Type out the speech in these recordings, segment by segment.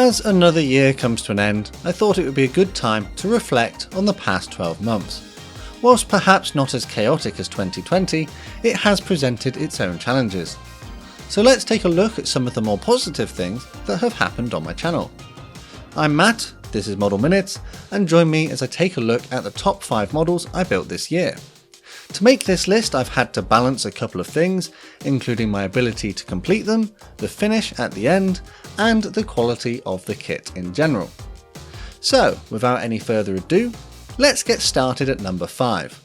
As another year comes to an end, I thought it would be a good time to reflect on the past 12 months. Whilst perhaps not as chaotic as 2020, it has presented its own challenges. So let's take a look at some of the more positive things that have happened on my channel. I'm Matt, this is Model Minutes, and join me as I take a look at the top 5 models I built this year. To make this list, I've had to balance a couple of things, including my ability to complete them, the finish at the end, and the quality of the kit in general. So, without any further ado, let's get started at number 5.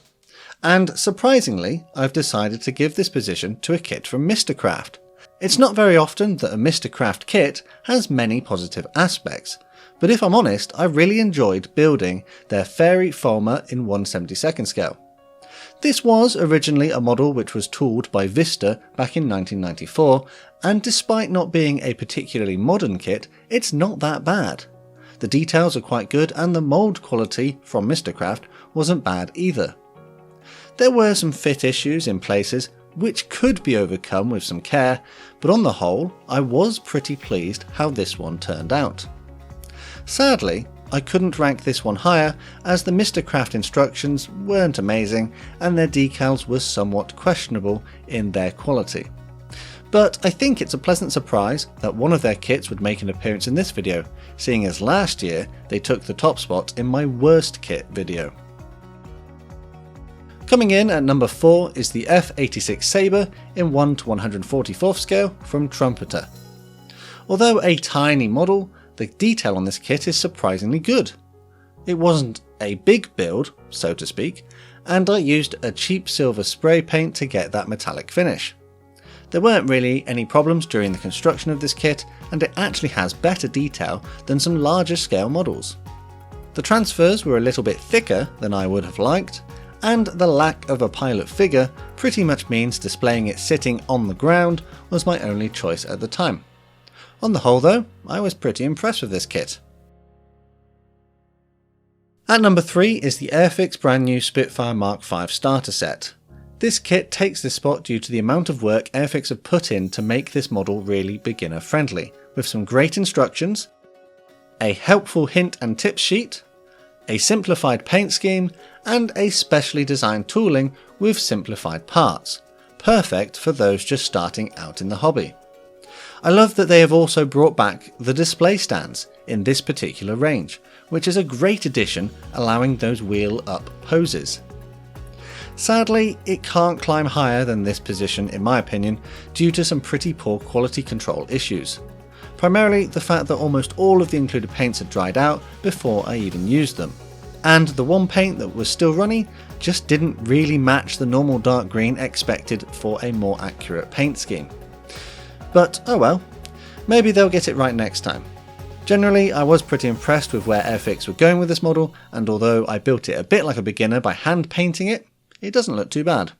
And surprisingly, I've decided to give this position to a kit from Mr. Craft. It's not very often that a Mr. Craft kit has many positive aspects, but if I'm honest, I really enjoyed building their Fairy Fulmer in 1/72nd scale. This was originally a model which was tooled by Vista back in 1994, and despite not being a particularly modern kit, it's not that bad. The details are quite good and the mould quality from Mr. Craft wasn't bad either. There were some fit issues in places which could be overcome with some care, but on the whole, I was pretty pleased how this one turned out. Sadly, I couldn't rank this one higher as the Mr. Craft instructions weren't amazing and their decals were somewhat questionable in their quality. But I think it's a pleasant surprise that one of their kits would make an appearance in this video, seeing as last year they took the top spot in my worst kit video. Coming in at number 4 is the F86 Sabre in 1/144th scale from Trumpeter. Although a tiny model, the detail on this kit is surprisingly good. It wasn't a big build, so to speak, and I used a cheap silver spray paint to get that metallic finish. There weren't really any problems during the construction of this kit, and it actually has better detail than some larger scale models. The transfers were a little bit thicker than I would have liked, and the lack of a pilot figure pretty much means displaying it sitting on the ground was my only choice at the time. On the whole though, I was pretty impressed with this kit. At number 3 is the Airfix brand new Spitfire Mk5 starter set. This kit takes this spot due to the amount of work Airfix have put in to make this model really beginner friendly, with some great instructions, a helpful hint and tips sheet, a simplified paint scheme, and a specially designed tooling with simplified parts, perfect for those just starting out in the hobby. I love that they have also brought back the display stands in this particular range, which is a great addition, allowing those wheel up poses. Sadly, it can't climb higher than this position in my opinion due to some pretty poor quality control issues. Primarily the fact that almost all of the included paints had dried out before I even used them, and the one paint that was still running just didn't really match the normal dark green expected for a more accurate paint scheme. But oh well, maybe they'll get it right next time. Generally, I was pretty impressed with where Airfix were going with this model, and although I built it a bit like a beginner by hand painting it, it doesn't look too bad.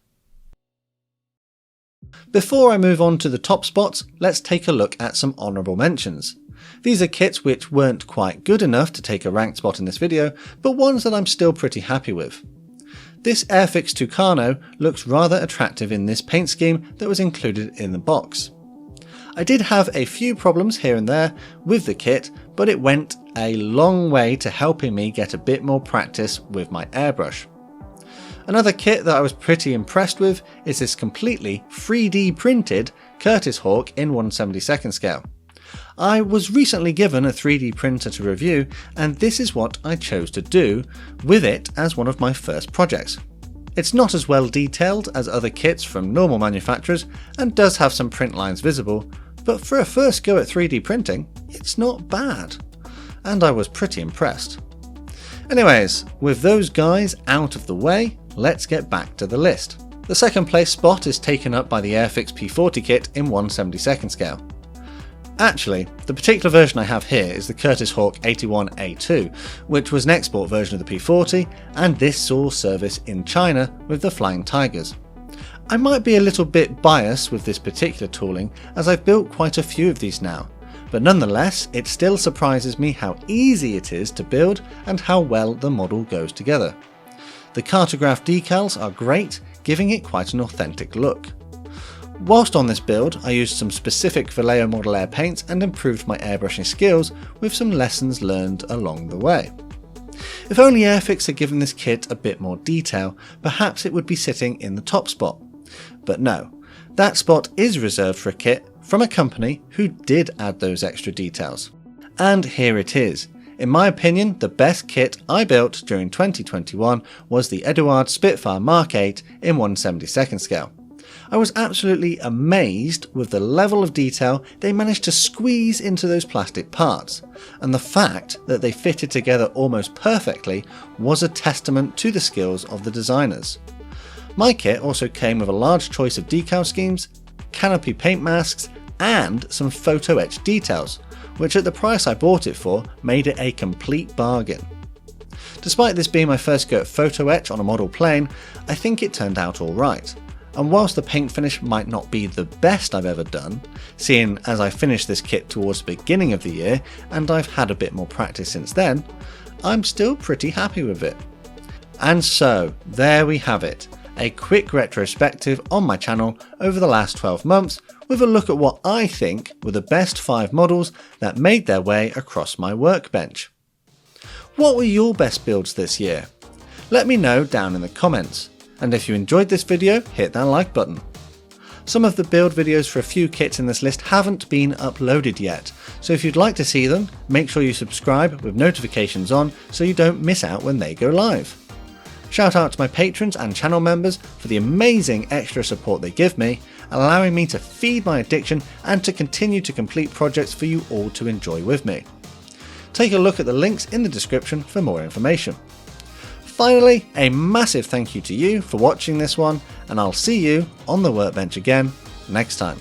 Before I move on to the top spots, let's take a look at some honourable mentions. These are kits which weren't quite good enough to take a ranked spot in this video, but ones that I'm still pretty happy with. This Airfix Tucano looks rather attractive in this paint scheme that was included in the box. I did have a few problems here and there with the kit, but it went a long way to helping me get a bit more practice with my airbrush. Another kit that I was pretty impressed with is this completely 3D printed Curtis Hawk in 1/72nd scale. I was recently given a 3D printer to review, and this is what I chose to do with it as one of my first projects. It's not as well detailed as other kits from normal manufacturers and does have some print lines visible, but for a first go at 3D printing, it's not bad. And I was pretty impressed. Anyways, with those guys out of the way, let's get back to the list. The second place spot is taken up by the Airfix P40 kit in 1/72nd scale. Actually, the particular version I have here is the Curtis Hawk 81A2, which was an export version of the P40, and this saw service in China with the Flying Tigers. I might be a little bit biased with this particular tooling as I've built quite a few of these now, but nonetheless it still surprises me how easy it is to build and how well the model goes together. The cartograph decals are great, giving it quite an authentic look. Whilst on this build, I used some specific Vallejo Model Air paints and improved my airbrushing skills with some lessons learned along the way. If only Airfix had given this kit a bit more detail, perhaps it would be sitting in the top spot. But no, that spot is reserved for a kit from a company who did add those extra details. And here it is. In my opinion, the best kit I built during 2021 was the Airfix Spitfire Mk5 in 1/72nd scale. I was absolutely amazed with the level of detail they managed to squeeze into those plastic parts, and the fact that they fitted together almost perfectly was a testament to the skills of the designers. My kit also came with a large choice of decal schemes, canopy paint masks, and some photo etch details, which at the price I bought it for made it a complete bargain. Despite this being my first go at photo etch on a model plane, I think it turned out alright. And whilst the paint finish might not be the best I've ever done, seeing as I finished this kit towards the beginning of the year and I've had a bit more practice since then, I'm still pretty happy with it. And so, there we have it, a quick retrospective on my channel over the last 12 months with a look at what I think were the best 5 models that made their way across my workbench. What were your best builds this year? Let me know down in the comments. And if you enjoyed this video, hit that like button. Some of the build videos for a few kits in this list haven't been uploaded yet, so if you'd like to see them, make sure you subscribe with notifications on so you don't miss out when they go live. Shout out to my patrons and channel members for the amazing extra support they give me, allowing me to feed my addiction and to continue to complete projects for you all to enjoy with me. Take a look at the links in the description for more information. Finally, a massive thank you to you for watching this one, and I'll see you on the workbench again next time.